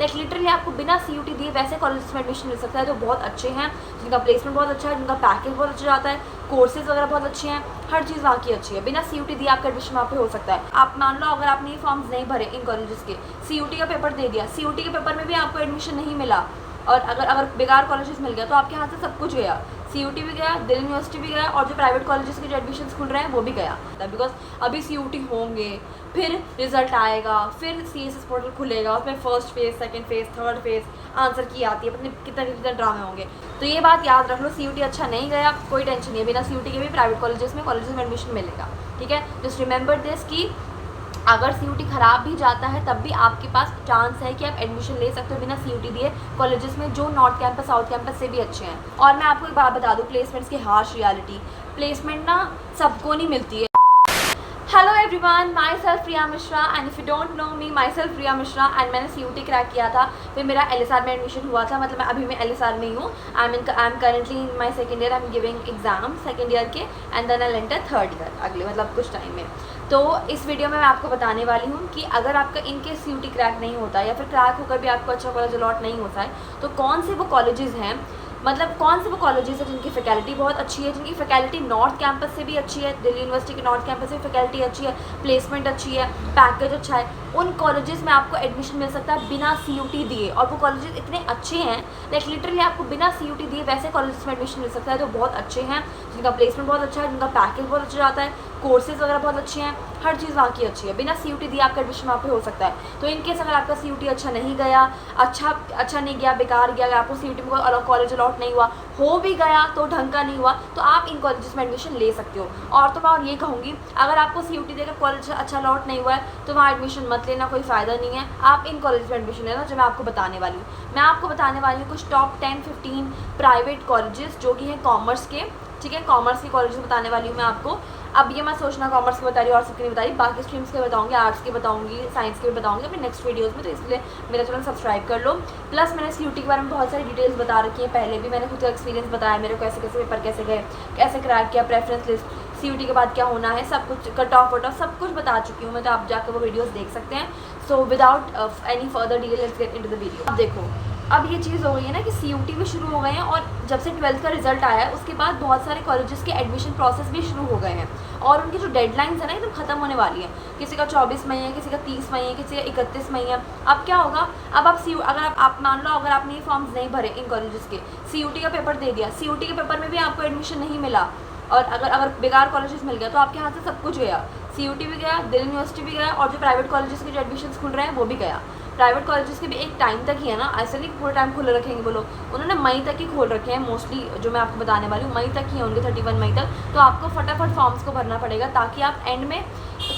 Like literally आपको बिना CUT दिए वैसे कॉलेजेस में एडमिशन मिल सकता है जो बहुत अच्छे हैं, जिनका प्लेसमेंट बहुत अच्छा है, जिनका पैकेज बहुत अच्छा जाता है, कोर्सेज वगैरह बहुत अच्छे हैं, हर चीज़ वहाँ की अच्छी है। बिना CUT दिए आपका एडमिशन वहाँ पे हो सकता है। आप मान लो अगर आपने ये फॉर्म्स नहीं भरे इन कॉलेजेस के, CUT का पेपर दे दिया, CUT के पेपर में भी आपको एडमिशन नहीं मिला और अगर बेकार कॉलेजेस मिल गया तो आपके हाथ से सब कुछ गया। CUT भी गया, दिल्ली यूनिवर्सिटी भी गया और जो प्राइवेट कॉलेजेस के जो एडमिशन खुल रहे हैं वो भी गया, बिकॉज अभी CUT होंगे, फिर रिजल्ट आएगा, फिर CSS पोर्टल खुलेगा, उसमें first phase, second phase, third phase, answer की आती है, पता कितने ड्रामे होंगे। तो ये बात याद रख लो, CUT अच्छा नहीं गया कोई टेंशन नहीं है, बिना CUT के भी प्राइवेट कॉलेजेस में एडमिशन मिलेगा। ठीक है, जस्ट रिमेंबर दिस कि अगर CUT ख़राब भी जाता है तब भी आपके पास चांस है कि आप एडमिशन ले सकते हो बिना CUT दिए कॉलेजेस में जो नॉर्थ कैंपस साउथ कैंपस से भी अच्छे हैं। और मैं आपको एक बात बता दूँ, प्लेसमेंट्स की हार्श रियलिटी, प्लेसमेंट ना सबको नहीं मिलती है। Hello everyone, my self Priya Mishra and if you don't know me, my self Priya Mishra and मैंने CUT क्रैक किया था, फिर मेरा LSR में एडमिशन हुआ था, मतलब मैं अभी मैं LSR में ही हूँ। I am currently in my second year, I am giving exam second year के and then I enter third year अगले मतलब कुछ टाइम में। तो इस वीडियो में मैं आपको बताने वाली हूँ कि अगर आपका इनकेस CUT क्रैक नहीं होता या फिर क्रैक होकर भी आपको अच्छा कॉलेज अलॉट नहीं होता है तो कौन से वो कॉलेजेस हैं, मतलब कौन से वो कॉलेजेस हैं जिनकी फैकल्टी बहुत अच्छी है, जिनकी फैकल्टी नॉर्थ कैंपस से भी अच्छी है, दिल्ली यूनिवर्सिटी के नॉर्थ कैंपस से भी फैकल्टी अच्छी है, प्लेसमेंट अच्छी है, पैकेज अच्छा है, उन कॉलेजेस में आपको एडमिशन मिल सकता है बिना CUT दिए। और वो कॉलेजेस इतने अच्छे हैं, लाइक लिटरली आपको बिना CUT दिए वैसे कॉलेजेस में एडमिशन मिल सकता है जो बहुत अच्छे हैं, जिनका प्लेसमेंट बहुत अच्छा है, जिनका पैकेज बहुत अच्छा जाता है, कोर्सेज वगैरह बहुत अच्छे हैं, हर चीज़ वहाँ की अच्छी है। बिना CUT दिए आपका एडमिशन वहाँ पे हो सकता है। तो इनकेस अगर आपका CUT अच्छा नहीं गया, अच्छा नहीं गया, बेकार गया, अगर आपको CUT में कोई अलग कॉलेज अलॉट नहीं हुआ, हो भी गया तो ढंग का नहीं हुआ, तो आप इन कॉलेजेस में एडमिशन ले सकते हो। और तो मैं और ये कहूँगी, अगर आपको CUT देकर कॉलेज अच्छा अलॉट नहीं हुआ है तो वहाँ एडमिशन मत लेना, कोई फ़ायदा नहीं है। आप इन कॉलेज में एडमिशन लेना जो मैं आपको बताने वाली हूँ। मैं आपको बताने वाली हूँ कुछ टॉप 10-15 प्राइवेट कॉलेजेस जो कि हैं कॉमर्स के। ठीक है, कॉमर्स के कॉलेजेस बताने वाली हूँ मैं आपको। अब ये मैं सोचना कॉमर्स की बता रही हूँ और सबकी नहीं बता रही, बाकी स्ट्रीम्स के बताऊँगी, आर्ट्स की बताऊँगी, साइंस के भी बताऊँगी अपने नेक्स्ट वीडियोज़ में, तो इसलिए मेरा चैनल सब्सक्राइब कर लो। प्लस मैंने CUT के बारे में बहुत सारी डिटेल्स बता रखी है, पहले भी मैंने खुद का एक्सपीरियंस बताया, मेरे को कैसे पेपर कैसे गए, कैसे क्रैक किया, प्रेफरेंस लिस्ट, CUT के बाद क्या होना है, सब कुछ कट ऑफ वट ऑफ सब कुछ बता चुकी हूँ मैं, तो आप जाकर वो वीडियोज़ देख सकते हैं। So without any further delay let's get into the video. अब देखो, अब ये चीज़ हो गई है ना कि CUT भी शुरू हो गए हैं और जब से 12th का रिजल्ट आया है उसके बाद बहुत सारे कॉलेजेस के एडमिशन प्रोसेस भी शुरू हो गए हैं और उनकी जो डेडलाइंस है ना एकदम ख़त्म होने वाली है। किसी का 24 मई है, किसी का 30 मई है, किसी का 31 मई है। अब क्या होगा, अब आप अगर आप मान लो अगर आपने ये फॉर्म्स नहीं भरे इन कॉलेजेस के, CUT का पेपर दे दिया, CUT के पेपर में भी आपको एडमिशन नहीं मिला और अगर बेकार कॉलेजेस मिल गया तो आपके हाथ से सब कुछ गया। CUT भी गया, दिल्ली यूनिवर्सिटी भी गया और जो प्राइवेट कॉलेजेस के जो एडमिशन खुल रहे हैं वो भी गया। प्राइवेट कॉलेजेस के भी एक टाइम तक ही है ना, ऐसे नहीं पूरे टाइम खुले रखेंगे वो लोग, उन्होंने मई तक ही खोल रखे हैं मोस्टली, जो मैं आपको बताने वाली हूँ मई तक ही है उनके, 31 मई तक। तो आपको फटाफट फॉर्म्स को भरना पड़ेगा ताकि आप एंड में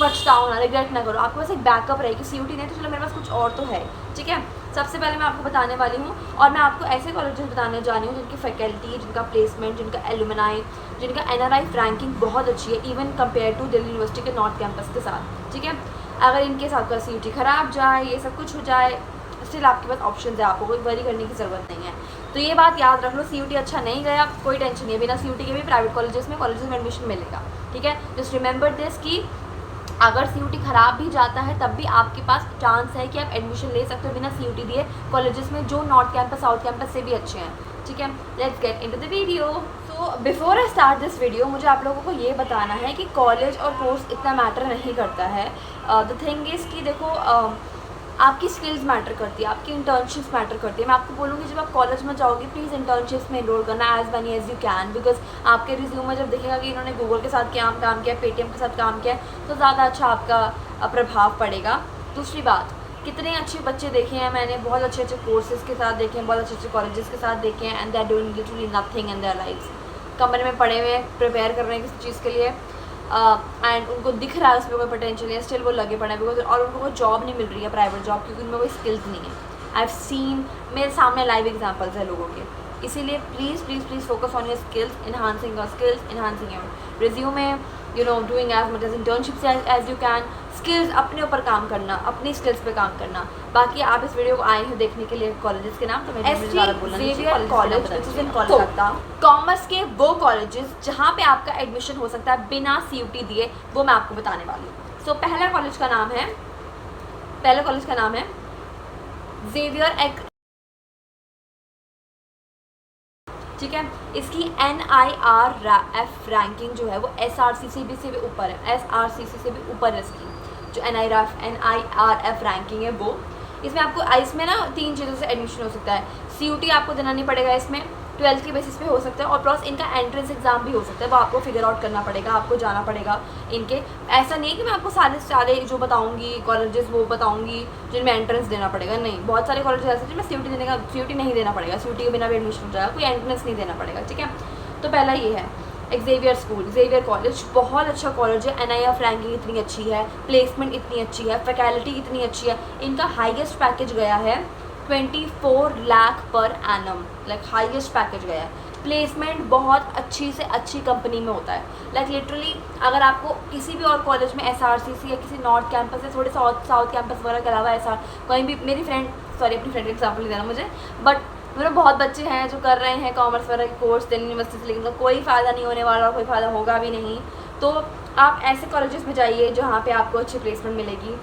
पछताओ ना, रिग्रेट ना करो, आपके पास एक बैकअप रहे कि CUT नहीं तो चलो मेरे पास कुछ और तो है। ठीक है, सबसे पहले मैं आपको बताने वाली हूँ और मैं आपको ऐसे कॉलेजेस बताने जा रही हूँ जिनकी फैकल्टी, जिनका प्लेसमेंट, जिनका एलुमनाई, जिनका NRI रैंकिंग बहुत अच्छी है even compare to Delhi university के नॉर्थ कैंपस के साथ। ठीक है, अगर इनकेस आपका CUT ख़राब जाए, ये सब कुछ हो जाए, स्टिल आपके पास ऑप्शन है, आपको कोई वरी करने की ज़रूरत नहीं है। तो ये बात याद रख लो, CUT अच्छा नहीं गया कोई टेंशन नहीं है, बिना CUT के भी प्राइवेट कॉलेजेस में एडमिशन मिलेगा। ठीक है, जस्ट रिमेंबर दिस कि अगर CUT ख़राब भी जाता है तब भी आपके पास चांस है कि आप एडमिशन ले सकते हो बिना CUT दिए कॉलेजेस में जो नॉर्थ कैंपस साउथ कैंपस से भी अच्छे हैं। ठीक है, let's get into the video. So before I start this video, मुझे आप लोगों को ये बताना है कि कॉलेज और कोर्स इतना मैटर नहीं करता है। द थिंग इज़ कि देखो, आपकी स्किल्स मैटर करती है, आपकी इंटर्नशिप्स मैटर करती है। मैं आपको बोलूँगी जब आप कॉलेज में जाओगे प्लीज़ इंटर्नशिप्स में एनरोल करना as many as you can, because आपके रिज्यूम में जब दिखेगा कि इन्होंने गूगल के साथ काम किया, पेटीएम के साथ काम किया, तो ज़्यादा अच्छा आपका प्रभाव पड़ेगा। दूसरी बात, कितने अच्छे बच्चे देखे हैं मैंने, बहुत अच्छे अच्छे कोर्सेज़ के साथ देखे हैं, बहुत अच्छे अच्छे कॉलेजेस के साथ देखे हैं, and they are doing literally nothing in their lifes. कमरे में पड़े हुए प्रिपेयर कर रहे हैं किसी चीज़ के लिए एंड उनको दिख रहा है उसमें कोई पोटेंशियल है, स्टिल वो लगे पड़े हैं बिकॉज, और उनको कोई जॉब नहीं मिल रही है प्राइवेट जॉब, क्योंकि उनमें कोई स्किल्स नहीं है। आई हैव सीन, मेरे सामने लाइव एग्जांपल्स है लोगों के। इसीलिए please please please focus on your skills, enhancing your skills, enhancing your resume, you know, doing as much as internships as you can. Skills, अपने ऊपर काम करना, अपनी स्किल्स पे काम करना। बाकी आप इस वीडियो को आए हैं देखने के लिए कॉलेजेस के नाम, तो मैं college which is in Kolkata. Commerce के वो कॉलेजेस जहाँ पे आपका एडमिशन हो सकता है बिना CUT दिए, वो मैं आपको बताने वाली हूँ। सो पहले कॉलेज का नाम है जेवियर एक, ठीक है। इसकी NIRF रैंकिंग जो है वो SRCCB से भी ऊपर है, SRCC से भी ऊपर है इसकी जो NIRF रैंकिंग है वो। इसमें आपको इसमें ना 3 चीज़ों से एडमिशन हो सकता है। CUT आपको देना नहीं पड़ेगा, इसमें 12th के बेसिस पे हो सकता है, और प्लस इनका एंट्रेंस एग्जाम भी हो सकता है, वो आपको फिगर आउट करना पड़ेगा, आपको जाना पड़ेगा इनके। ऐसा नहीं है कि मैं आपको सारे जो बताऊंगी कॉलेजेस वो बताऊंगी जिनमें एंट्रेंस देना पड़ेगा, नहीं। बहुत सारे कॉलेजेस ऐसे जिनमें CUT नहीं देना पड़ेगा, CUT के बिना भी एडमिशन हो जाएगा, कोई एंट्रेंस नहीं देना पड़ेगा, ठीक है। तो पहला ये है एक्सेवियर स्कूल, एक्सेवियर कॉलेज बहुत अच्छा कॉलेज है। NIRF रैंकिंग इतनी अच्छी है, प्लेसमेंट इतनी अच्छी है, फैकल्टी इतनी अच्छी है। इनका हाईएस्ट पैकेज गया है 24 lakh per annum, like highest package गया है। प्लेसमेंट बहुत अच्छी से अच्छी कंपनी में होता है, लाइक लिटरली अगर आपको किसी भी और कॉलेज में SRCC या किसी नॉर्थ कैंपस या थोड़े साउथ कैंपस वगैरह के अलावा ऐसा कहीं भी, मेरी फ्रेंड अपनी फ्रेंड एग्जाम्पल नहीं देना मुझे, बट मेरे बहुत बच्चे हैं जो कर रहे हैं कॉमर्स वगैरह के कोर्स दिल्ली यूनिवर्सिटी से, लेकिन कोई फ़ायदा नहीं होने वाला और कोई फ़ायदा होगा भी नहीं। तो आप ऐसे कॉलेजेस में जाइए जहाँ पे आपको अच्छी प्लेसमेंट मिलेगी।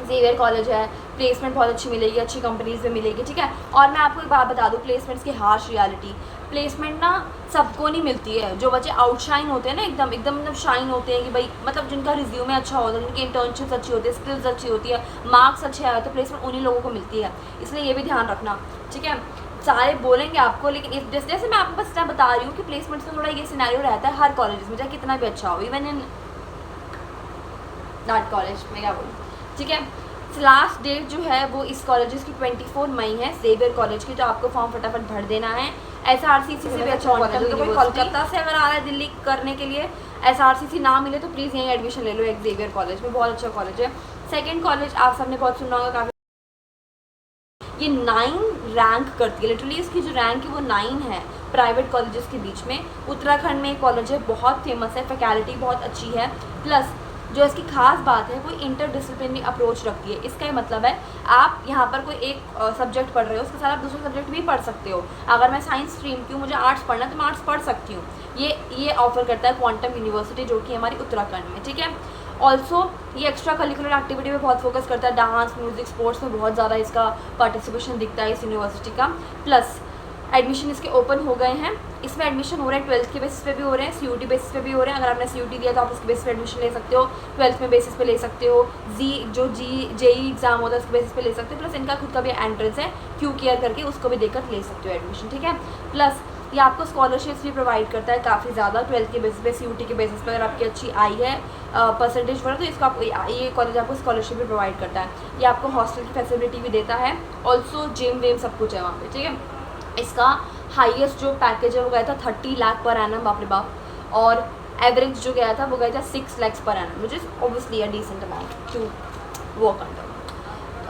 जेवियर कॉलेज है, प्लेसमेंट बहुत अच्छी मिलेगी, अच्छी कंपनीज़ में मिलेगी, ठीक है। और मैं आपको एक बात बता दूँ, प्लेसमेंट्स की हार्श रियलिटी, प्लेसमेंट ना सबको नहीं मिलती है। जो बच्चे आउटशाइन होते हैं ना, एकदम मतलब शाइन होते हैं कि भाई मतलब जिनका रिज्यूमे अच्छा होता है, जिनकी इंटर्नशिप्स अच्छी होती है, स्किल्स अच्छी होती है, मार्क्स अच्छे आए, तो प्लेसमेंट उन्हीं लोगों को मिलती है। इसलिए ये भी ध्यान रखना, ठीक है। सारे बोलेंगे आपको, लेकिन जैसे मैं आपको बस बता रही हूँ कि प्लेसमेंट्स में थोड़ा ये सिनेरियो रहता है हर कॉलेज में, चाहे कितना भी अच्छा हो, इवन इन दैट कॉलेज में क्या बोलूँ, ठीक है। लास्ट डेट जो है वो इस कॉलेजेस की 24 मई है, जेवियर कॉलेज की, तो आपको फॉर्म फटाफट भर देना है। SRCC से भी अच्छा कॉलेज है, कोई कोलकाता से अगर आ रहा है दिल्ली करने के लिए, SRCC ना मिले तो प्लीज़ यहीं एडमिशन ले लो, एक जेवियर कॉलेज में, बहुत अच्छा कॉलेज है। सेकेंड कॉलेज आप सबने बहुत सुना होगा, काफ़ी ये 9 रैंक करती है, लिटरली इसकी जो रैंक है वो 9 है प्राइवेट कॉलेजेस के बीच में। उत्तराखंड में एक कॉलेज है, बहुत फेमस है, फैकल्टी बहुत अच्छी है, प्लस जो इसकी खास बात है वो इंटरडिसिप्लिनरी अप्रोच रखती है। इसका ये मतलब है आप यहाँ पर कोई एक सब्जेक्ट पढ़ रहे हो, उसके साथ आप दूसरा सब्जेक्ट भी पढ़ सकते हो। अगर मैं साइंस स्ट्रीम की हूँ, मुझे आर्ट्स पढ़ना है तो मैं आर्ट्स पढ़ सकती हूँ। ये ऑफर करता है क्वांटम यूनिवर्सिटी, जो कि हमारी उत्तराखंड में, ठीक है। ऑल्सो ये एक्स्ट्रा करिकुलर एक्टिविटी में बहुत फोकस करता है, डांस, म्यूजिक, स्पोर्ट्स में बहुत ज़्यादा इसका पार्टिसिपेशन दिखता है इस यूनिवर्सिटी का। प्लस एडमिशन इसके ओपन हो गए हैं, इसमें एडमिशन हो रहे हैं 12th के बेसिस पे भी हो रहे हैं, CUT बेसिस पे भी हो रहे हैं। अगर आपने CUT दिया तो आप उसके बेसिस पे एडमिशन ले सकते हो, 12th में बेसिस पे ले सकते हो, JEE एग्जाम होता है उसके बेसिस पे ले सकते हो। प्लस इनका खुद का भी एंट्रेंस है, QCare करके, उसको भी देकर ले सकते हो एडमिशन, ठीक है। प्लस ये आपको स्कॉलरशिप्स भी प्रोवाइड करता है काफ़ी ज़्यादा 12th के बेसिस पे, CUT के बेसिस पे अगर आपकी अच्छी आई है परसेंटेज वगैरह, तो इसको आपको ये कॉलेज आपको स्कॉलरशिप भी प्रोवाइड करता है। ये आपको हॉस्टल की फैसिलिटी भी देता है, ऑल्सो जिम वेम सब कुछ है वहाँ पे, ठीक है। इसका हाईएस्ट जो पैकेज है वो गया था 30 लाख पर एनम, बाप रे बाप, और एवरेज जो गया था वो गया था 6 lakhs पर annum, which is obviously a decent amount to work under.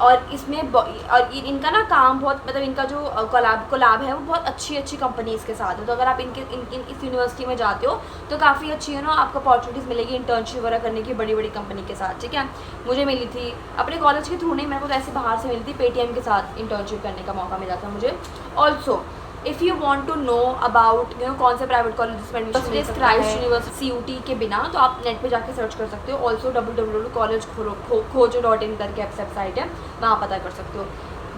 और इसमें और इनका ना काम बहुत, मतलब इनका जो कोलैब है वो बहुत अच्छी कंपनीज़ के साथ है। तो अगर आप इस यूनिवर्सिटी में जाते हो तो काफ़ी अच्छी है ना, आपको अपॉर्चुनिटीज़ मिलेगी इंटर्नशिप वगैरह करने की बड़ी कंपनी के साथ, ठीक है। मुझे मिली थी अपने कॉलेज के थ्रू नहीं, मेरे को तो ऐसे बाहर से मिली थी, पेटीएम के साथ इंटर्नशिप करने का मौका मिला था मुझे। Also if you want to know about कौन से प्राइवेट कॉलेजेस में एडमिशन मिल सकता है क्राइस्ट यूनिवर्सिटी CUT के बिना, तो आप नेट पे जाके सर्च कर सकते हो। ऑल्सो www.collegekhojo.in करके वेबसाइट है, वहाँ पता कर सकते हो।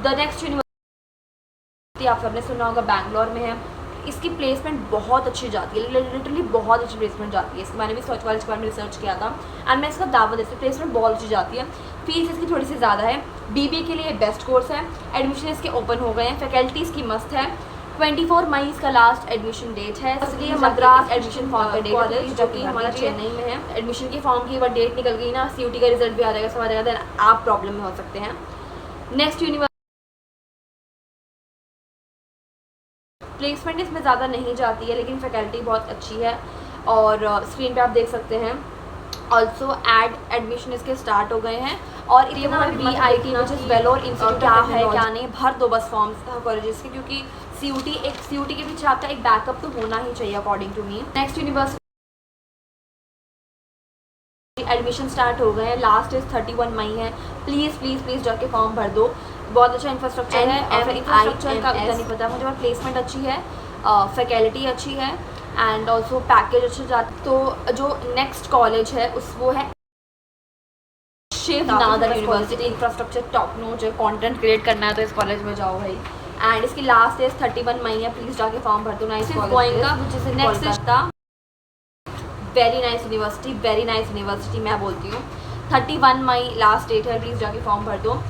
द नेक्स्ट यूनिवर्सिटी आप सबने सुना होगा, बैंगलोर में है। इसकी प्लेसमेंट बहुत अच्छी जाती है, लिटरली बहुत अच्छी प्लेसमेंट जाती है इसकी। मैंने भी सर्च कॉलेज के बारे में रिसर्च किया था एंड मैं इसका दावा देती हूँ, प्लेसमेंट बहुत अच्छी जाती है। फीस इसकी थोड़ी सी ज़्यादा है, BBA के लिए बेस्ट कोर्स है। एडमिशन इसके ओपन हो गए हैं, फैकल्टीज़ की मस्त है। 24 मई इसका लास्ट एडमिशन डेट है, इसलिए मद्रास एडमिशन फॉर्म का डेट है, जो कि हमारा चेन्नई में है। एडमिशन की फॉर्म की एक बार डेट निकल गई ना, CUT का रिजल्ट भी आ जाएगा, सब आ जाएगा, देन आप प्रॉब्लम में हो सकते हैं। नेक्स्ट यूनिवर्सिटी प्लेसमेंट इसमें ज़्यादा नहीं जाती है, लेकिन फैकल्टी बहुत अच्छी है और स्क्रीन पे आप देख सकते हैं। ऑल्सो एडमिशन इसके स्टार्ट हो गए हैं और इतना BIT which is Vellore institute क्या है क्या नहीं, भर दो बस फॉर्म्स कॉलेजेस के, क्योंकि CUT के पीछे आपका एक बैकअप तो होना ही चाहिए according to me. Next university admission start हो गए हैं, लास्ट इज 31 मई है। प्लीज़ जाके फॉर्म भर दो, बहुत अच्छा इंफ्रास्ट्रक्चर है। और इंफ्रास्ट्रक्चर का इतना नहीं पता मुझे, और प्लेसमेंट अच्छी है, फैकल्टी अच्छी है एंड ऑल्सो पैकेज अच्छा जाता। तो जो नेक्स्ट कॉलेज है वो है Shiv Nadar university, infrastructure top notch है, कंटेंट क्रिएट करना है तो इस कॉलेज में जाओ भाई। एंड इसकी लास्ट डेट 31 मई है, प्लीज़ जाके फॉर्म भर दो। Nice Goenka which is next very nice university, very nice university मैं बोलती हूँ। 31 मई लास्ट डेट है, प्लीज़ जाके फॉर्म भर दो।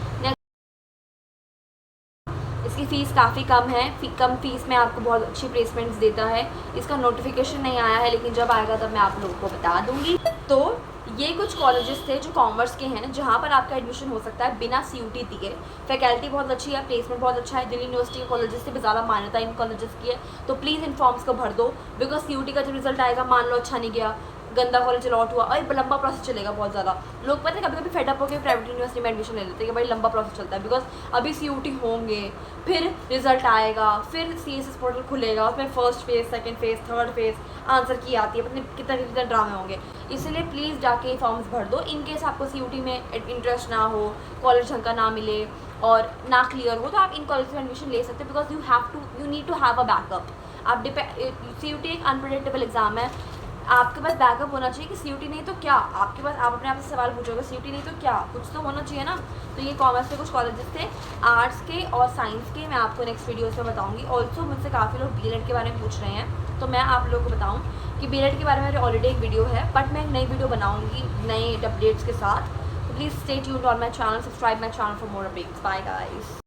इसकी फ़ीस काफ़ी कम है, कम फीस में आपको बहुत अच्छी प्लेसमेंट्स देता है। इसका नोटिफिकेशन नहीं आया है, लेकिन जब आएगा तब मैं आप लोगों को बता दूंगी। तो ये कुछ कॉलेजेस थे जो कॉमर्स के हैं, जहाँ पर आपका एडमिशन हो सकता है बिना CUT दिए। फैकल्टी बहुत अच्छी है, प्लेसमेंट बहुत अच्छा है, दिल्ली यूनिवर्सिटी के कॉलेजेस से भी ज़्यादा मान्यता इन कॉलेजेस की है। तो प्लीज़ इन फॉर्म्स को भर दो, बिकॉज CUT का जब रिजल्ट आएगा, मान लो अच्छा नहीं गया, गंदा कॉलेज अलॉट हुआ, और लंबा प्रोसेस चलेगा बहुत ज़्यादा। लोग पता है कभी कभी फेडअप होकर प्राइवेट यूनिवर्सिटी में एडमिशन ले लेते हैं कि भाई लंबा प्रोसेस चलता है, बिकॉज अभी CUT होंगे, फिर रिजल्ट आएगा, फिर CSS पोर्टल खुलेगा, उसमें first phase, second phase, third phase, answer की आती है, पता नहीं कितने कितने ड्रामे होंगे। इसलिए प्लीज़ जाके फॉर्म्स भर दो। इन केस आपको CUT में इंटरेस्ट ना हो, कॉलेज ढंग का ना मिले और ना क्लियर हो, तो आप इन कॉलेज में एडमिशन ले सकते हो, because you need to have a backup. आप CUT एक अनप्रेडिक्टेबल एग्जाम है, आपके पास बैकअप होना चाहिए कि CUT नहीं तो क्या। आपके पास, आप अपने आप से सवाल पूछोगे CUT नहीं तो क्या, कुछ तो होना चाहिए ना। तो ये कॉमर्स के कुछ कॉलेजेस थे, आर्ट्स के और साइंस के मैं आपको नेक्स्ट वीडियोस में बताऊंगी। ऑल्सो मुझसे काफ़ी लोग B.Ed के बारे में पूछ रहे हैं, तो मैं आप लोगों को बताऊँ कि B.Ed के बारे में मेरी ऑलरेडी एक वीडियो है, बट मैं एक नई वीडियो बनाऊँगी नए अपडेट्स के साथ। तो please stay tuned on my channel, subscribe my channel for more updates. Bye guys.